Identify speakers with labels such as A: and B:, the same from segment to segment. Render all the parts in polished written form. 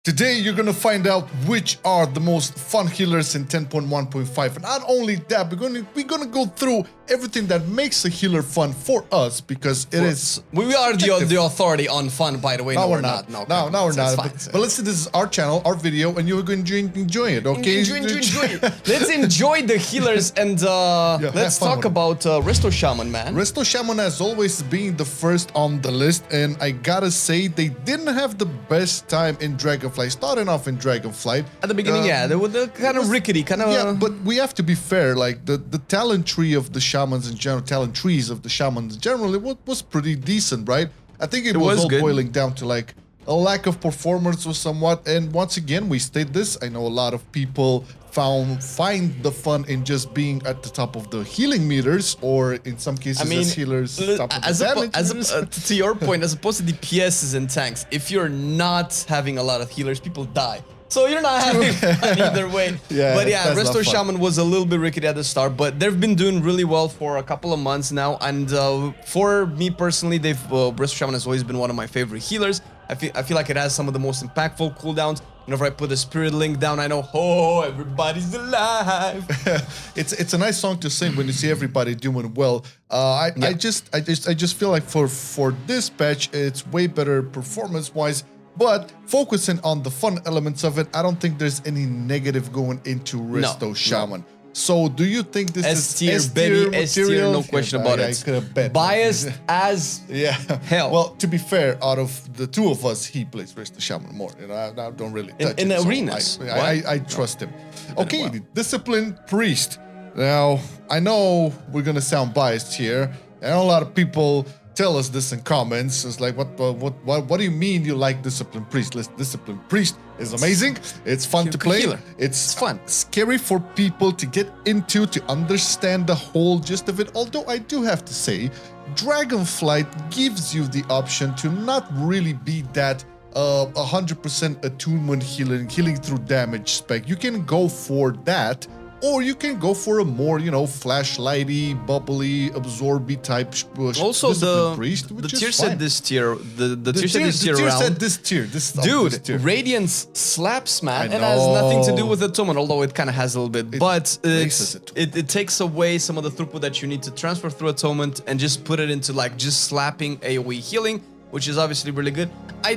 A: Today, you're gonna find out which are the most fun healers in 10.1.5, and not only that, we're gonna go through everything that makes a healer fun for us, because it is.
B: We are the authority on fun, by the way.
A: No, we're not. No, we're not. But listen, this is our channel, our video, and you're going to enjoy it, okay?
B: Enjoy it. Let's enjoy the healers, and let's talk about Resto Shaman, man.
A: Resto Shaman has always been the first on the list, and I gotta say, they didn't have the best time in Dragonflight. Starting off in Dragonflight.
B: At the beginning, yeah, they were kind of rickety, kind of...
A: Yeah, but we have to be fair, like, the talent tree of the Shamans in general, talent trees of the Shamans in general, it was pretty decent, right? I think it was all good. Boiling down to, like, a lack of performance or somewhat, and once again, we state this, I know a lot of people find the fun in just being at the top of the healing meters, or in some cases as healers, top of the damage meters.
B: To your point, as opposed to DPSs and tanks, if you're not having a lot of healers, people die. So you're not having fun either way.
A: Yeah,
B: but yeah, Resto Shaman was a little bit rickety at the start, but they've been doing really well for a couple of months now. And for me personally, Resto Shaman has always been one of my favorite healers. I feel like it has some of the most impactful cooldowns. Whenever I put a Spirit Link down, I know, oh, everybody's alive.
A: It's a nice song to sing when you see everybody doing well. I just feel like for this patch, it's way better performance-wise. But focusing on the fun elements of it, I don't think there's any negative going into Resto Shaman. No. So do you think this is S-tier material?
B: No question about it.
A: I could have bet.
B: Biased as hell.
A: Well, to be fair, out of the two of us, he plays Resto Shaman more. You know, I don't really touch him.
B: In arenas.
A: I trust him. Okay, Discipline Priest. Now, I know we're gonna sound biased here. I know a lot of people tell us this in comments. It's like, what do you mean you like Discipline Priest? Discipline Priest is amazing. It's fun to play. It's fun. Scary for people to get into, to understand the whole gist of it. Although I do have to say, Dragonflight gives you the option to not really be that 100% attunement healing through damage spec. You can go for that, or you can go for a more, flashlighty, bubbly, absorby type.
B: Also, the
A: tier said
B: this tier. The tier said this tier around.
A: Said this tier.
B: Dude, Radiance slaps, man, and has nothing to do with attunement, although it kind of has a little bit. But it takes away some of the throughput that you need to transfer through attunement and just put it into like just slapping AoE healing, which is obviously really good. I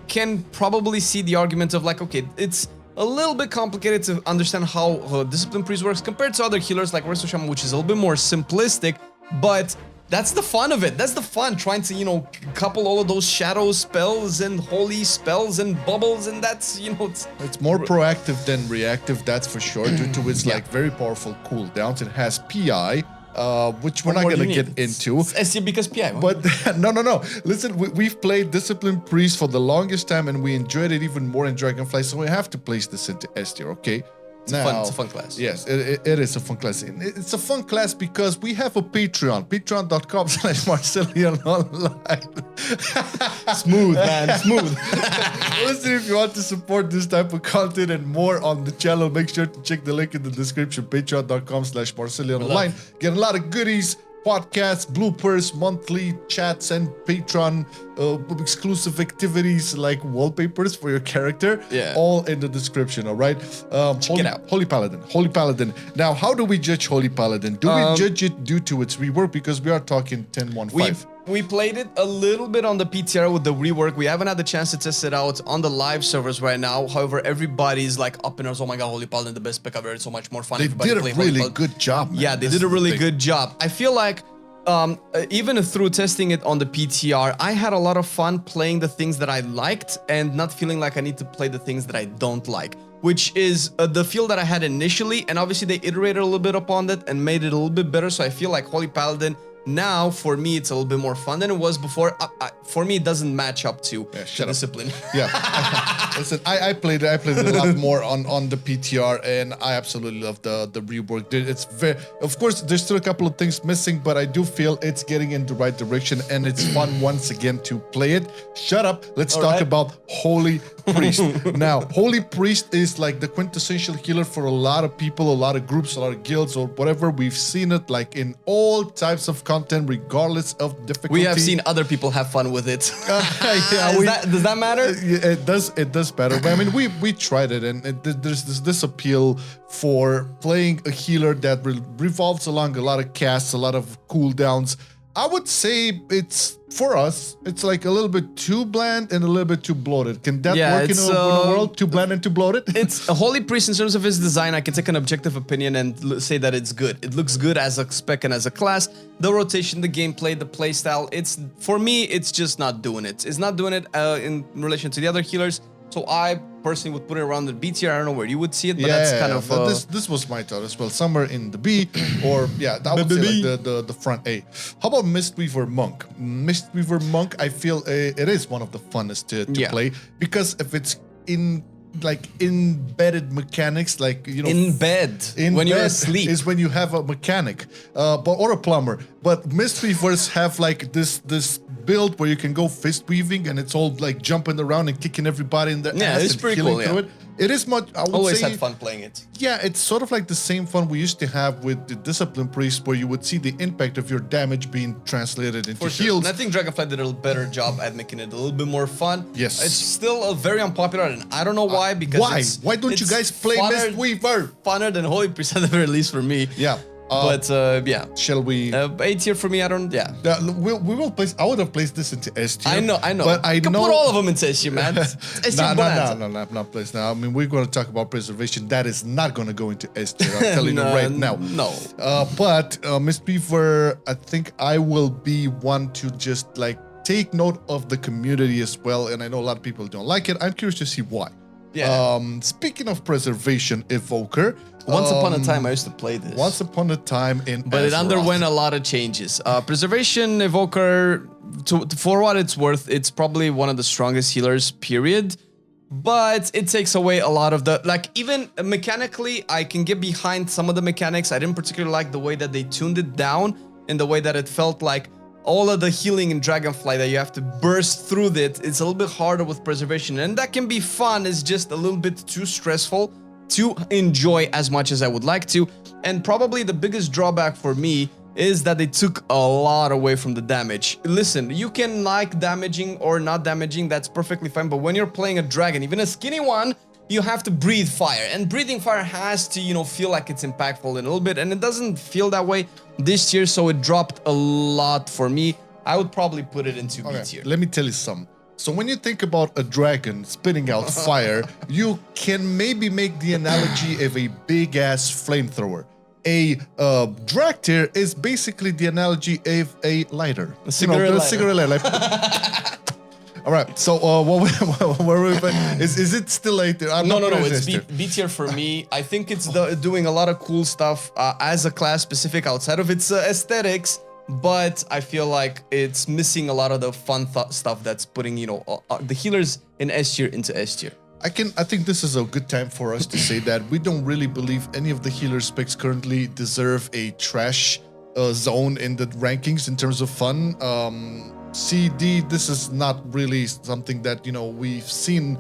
B: can probably see the argument of like, okay, it's a little bit complicated to understand how Discipline Priest works compared to other healers like Resto Shaman, which is a little bit more simplistic, but that's the fun of it. That's the fun, trying to, couple all of those shadow spells and holy spells and bubbles, and that's,
A: It's more proactive than reactive, that's for sure, due to its like very powerful cooldowns. It has PI, which we're not going to get into.
B: It's S-tier because PI.
A: But no. Listen, we've played Discipline Priest for the longest time, and we enjoyed it even more in Dragonflight, so we have to place this into S-tier, okay?
B: It's a fun class.
A: Yes, it is a fun class. It's a fun class because we have a Patreon. Patreon.com/Marcelian online.
B: Smooth, man, smooth.
A: Listen, if you want to support this type of content and more on the channel, make sure to check the link in the description. Patreon.com/Marcelian online. Get a lot of goodies, podcasts, bloopers, monthly chats, and Patreon exclusive activities like wallpapers for your character.
B: Yeah.
A: All in the description, all right?
B: Check it out.
A: Holy Paladin. Now, how do we judge Holy Paladin? Do we judge it due to its rework? Because we are talking 10.1.5.
B: We played it a little bit on the PTR with the rework. We haven't had the chance to test it out on the live servers right now. However, everybody's like up in us. Oh my god, Holy Paladin, the best pick ever. It's so much more fun.
A: They did a really good job, man.
B: Yeah, they did a really good job. I feel like even through testing it on the PTR, I had a lot of fun playing the things that I liked and not feeling like I need to play the things that I don't like, which is the feel that I had initially. And obviously they iterated a little bit upon that and made it a little bit better. So I feel like Holy Paladin now, for me, it's a little bit more fun than it was before. For me, it doesn't match up to Discipline.
A: Yeah. Listen, I played it a lot more on the PTR, and I absolutely love the rework. It's very, of course, there's still a couple of things missing, but I do feel it's getting in the right direction, and it's fun once again to play it. Shut up. Let's talk about Holy Priest. Now, Holy Priest is like the quintessential healer for a lot of people, a lot of groups, a lot of guilds, or whatever. We've seen it like in all types of content, regardless of difficulty.
B: We have seen other people have fun with it. Does that matter?
A: It does. It does matter. But I mean, we tried it, and there's this appeal for playing a healer that revolves along a lot of casts, a lot of cooldowns. I would say it's, for us, it's like a little bit too bland and a little bit too bloated. Can that work in a world? Too bland and too bloated?
B: It's a Holy Priest in terms of his design. I can take an objective opinion and say that it's good. It looks good as a spec and as a class. The rotation, the gameplay, the playstyle, for me, it's just not doing it. It's not doing it in relation to the other healers. So I personally would put it around the B tier. I don't know where you would see it, but that's kind of...
A: This was my thought as well. Somewhere in the B, or I would say like the front A. How about Mistweaver Monk? Mistweaver Monk, I feel it is one of the funnest to play, because if it's in like embedded mechanics, like, you know,
B: in bed when you're asleep
A: is when you have a mechanic, or a plumber. But Mistweavers have like this build where you can go fist weaving, and it's all like jumping around and kicking everybody in the ass
B: it's
A: and
B: pretty
A: healing
B: cool.
A: through it. It is much. I would
B: always
A: say,
B: had fun playing it.
A: Yeah, it's sort of like the same fun we used to have with the Discipline Priest, where you would see the impact of your damage being translated into heals.
B: And I think Dragonfly did a better job at making it a little bit more fun.
A: Yes.
B: It's still a very unpopular, and I don't know why, because
A: why don't you guys play Mistweaver?
B: Funner than Holy Priest at the very least for me.
A: Yeah.
B: But yeah.
A: Shall we?
B: A tier for me, I don't. Yeah.
A: We will place. I would have placed this into S tier.
B: I know.
A: But I
B: you can
A: know.
B: put all of them into S tier, man.
A: No, I'm not placed now. I mean, we're going to talk about preservation. That is not going to go into S tier. I'm telling you right now.
B: No.
A: But Mistweaver, I think I will be one to just like take note of the community as well. And I know a lot of people don't like it. I'm curious to see why.
B: Yeah.
A: Speaking of preservation, Evoker.
B: Once upon a time, I used to play this.
A: Once upon a time in
B: But it underwent a lot of changes. Preservation, Evoker, for what it's worth, it's probably one of the strongest healers, period. But it takes away a lot of the... Like, even mechanically, I can get behind some of the mechanics. I didn't particularly like the way that they tuned it down, and the way that it felt like all of the healing in Dragonfly that you have to burst through it, it's a little bit harder with preservation. And that can be fun, it's just a little bit too stressful to enjoy as much as I would like to. And probably the biggest drawback for me is that they took a lot away from the damage. Listen, you can like damaging or not damaging, that's perfectly fine, but when you're playing a dragon, even a skinny one, you have to breathe fire, and breathing fire has to, you know, feel like it's impactful in a little bit, and it doesn't feel that way this year, so it dropped a lot for me. I would probably put it into B tier.
A: Let me tell you something. So when you think about a dragon spitting out fire, you can maybe make the analogy of a big-ass flamethrower. A drag tier is basically the analogy of a lighter.
B: A cigarette lighter.
A: All right, so is it still A tier?
B: No, it's B tier for me. I think it's doing a lot of cool stuff as a class specific outside of its aesthetics, but I feel like it's missing a lot of the fun stuff that's putting, you know, the healers in S tier into S tier.
A: I think this is a good time for us to say that we don't really believe any of the healer specs currently deserve a trash zone in the rankings in terms of fun. C, D, this is not really something that, you know, we've seen,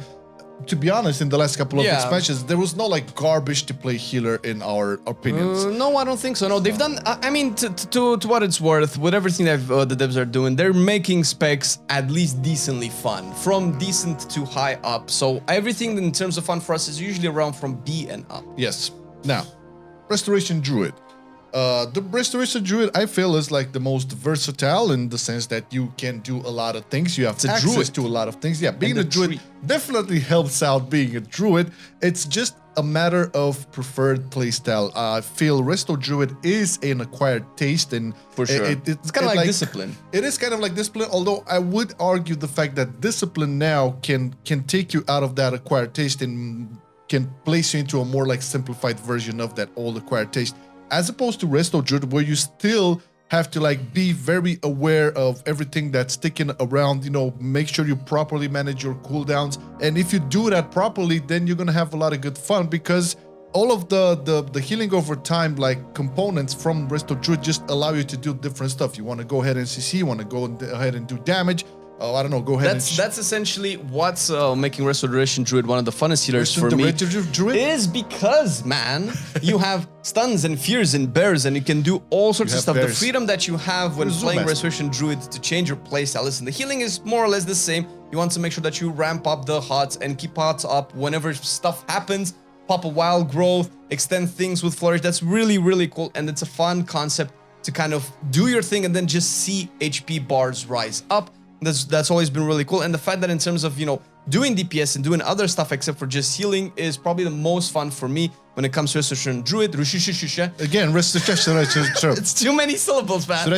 A: to be honest, in the last couple of expansions. There was no like garbage to play healer in our opinions.
B: No, I don't think so. No, they've done, I mean, to what it's worth, with everything that the devs are doing, they're making specs at least decently fun, from decent to high up. So everything in terms of fun for us is usually around from B and up.
A: Yes. Now, Restoration Druid. The Restoration Druid, I feel, is like the most versatile in the sense that you can do a lot of things. You have access to a lot of things. Yeah, being a druid definitely helps out being a druid. It's just a matter of preferred playstyle. I feel Resto Druid is an acquired taste, and
B: for sure, it's kind of like discipline.
A: It is kind of like discipline, although I would argue the fact that discipline now can take you out of that acquired taste and can place you into a more like simplified version of that old acquired taste. As opposed to Resto Druid, where you still have to like be very aware of everything that's sticking around, you know, make sure you properly manage your cooldowns. And if you do that properly, then you're gonna have a lot of good fun, because all of the healing over time like components from Resto Druid just allow you to do different stuff. You want to go ahead and CC, you want to go ahead and do damage. I don't know, go ahead.
B: That's essentially what's making Restoration Druid one of the funnest healers for me.
A: Druid
B: is because, man, you have stuns and fears and bears, and you can do all sorts of stuff.
A: Bears.
B: The freedom that you have when playing Restoration Druid to change your playstyle. Listen, the healing is more or less the same. You want to make sure that you ramp up the HOTS and keep HOTS up whenever stuff happens. Pop a wild growth, extend things with flourish. That's really, really cool, and it's a fun concept to kind of do your thing and then just see HP bars rise up. That's always been really cool. And the fact that in terms of, you know, doing DPS and doing other stuff except for just healing is probably the most fun for me when it comes to Restoration Druid.
A: Again,
B: it's too many syllables, man.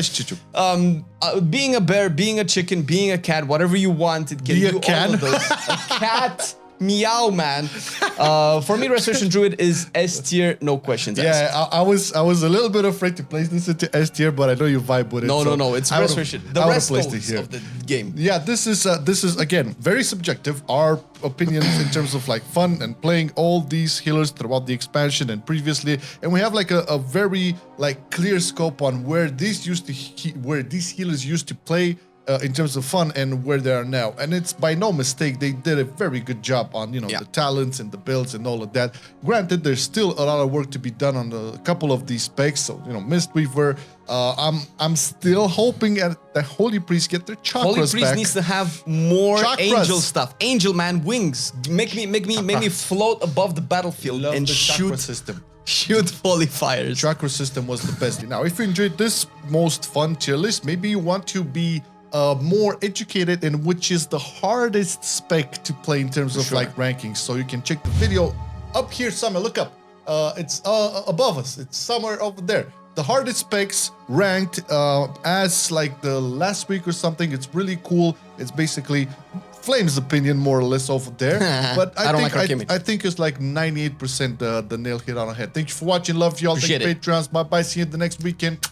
B: Being a bear, being a chicken, being a cat, whatever you want, it can do all of those. A cat. Meow, man. For me, Restoration Druid is S tier, no questions asked.
A: Yeah, I was a little bit afraid to place this into S tier, but I know you vibe with it.
B: No, it's Restoration. The Restos of the game.
A: Yeah, this is again very subjective. Our opinions in terms of like fun and playing all these healers throughout the expansion and previously, and we have like a very like clear scope on where these healers used to play. In terms of fun and where they are now, and it's by no mistake they did a very good job on the talents and the builds and all of that. Granted, there's still a lot of work to be done on a couple of these specs. So Mistweaver, I'm still hoping that the Holy Priest get their chakras
B: Holy Priest
A: back.
B: needs to have more angel stuff. Angel man wings. Make me float above the battlefield and shoot
A: system.
B: Shoot holy fires.
A: Chakra system was the best. Now, if you enjoyed this most fun tier list, maybe you want to be more educated in which is the hardest spec to play in terms of like rankings. So you can check the video up here somewhere. Look up. It's above us. It's somewhere over there. The hardest specs ranked as like the last week or something. It's really cool. It's basically Flame's opinion more or less over there. But I think it's like 98% the nail hit on the head. Thank you for watching. Love you all. Thank you, Patreons. Bye-bye. See you the next weekend.